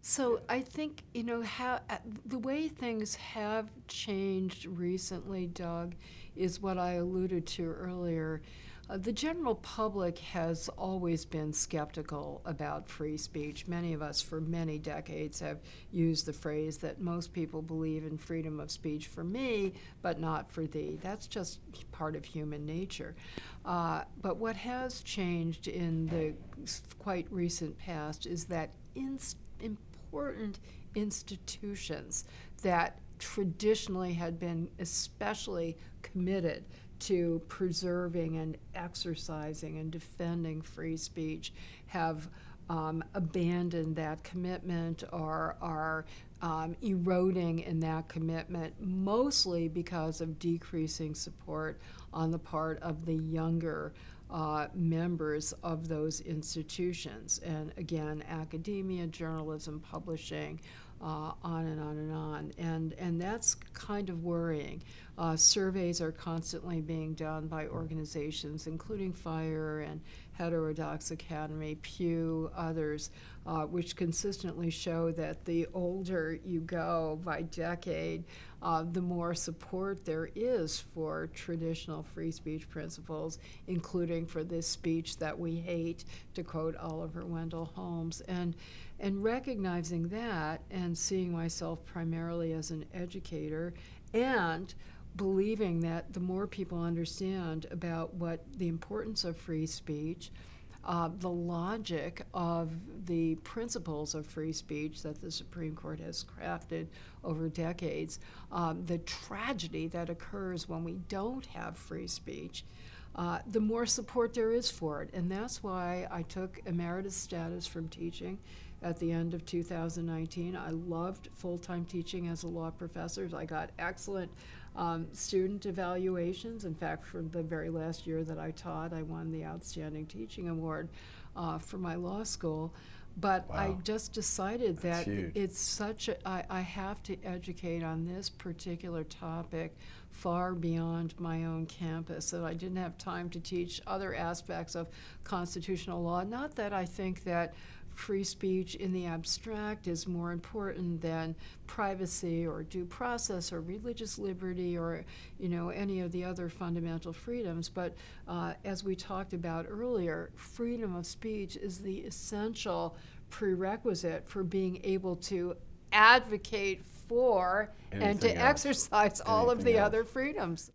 So I think, how the way things have changed recently, Doug, is what I alluded to earlier. The general public has always been skeptical about free speech. Many of us, for many decades, have used the phrase that most people believe in freedom of speech for me, but not for thee. That's just part of human nature. But what has changed in the quite recent past is that important institutions that traditionally had been especially committed to preserving and exercising and defending free speech have abandoned that commitment or are eroding in that commitment, mostly because of decreasing support on the part of the younger members of those institutions. And again, academia, journalism, publishing, on and on and on. And that's kind of worrying. Surveys are constantly being done by organizations, including FIRE and Heterodox Academy, Pew, others, which consistently show that the older you go by decade, the more support there is for traditional free speech principles, including for this speech that we hate, to quote Oliver Wendell Holmes. And recognizing that and seeing myself primarily as an educator and believing that the more people understand about what the importance of free speech, the logic of the principles of free speech that the Supreme Court has crafted over decades, the tragedy that occurs when we don't have free speech, the more support there is for it. And that's why I took emeritus status from teaching at the end of 2019. I loved full-time teaching as a law professor. I got excellent student evaluations. In fact, for the very last year that I taught, I won the Outstanding Teaching Award for my law school. But wow. I just decided that it's such I have to educate on this particular topic far beyond my own campus, that I didn't have time to teach other aspects of constitutional law. Not that I think that free speech in the abstract is more important than privacy or due process or religious liberty or any of the other fundamental freedoms, but as we talked about earlier, freedom of speech is the essential prerequisite for being able to advocate for and to exercise all of the other freedoms.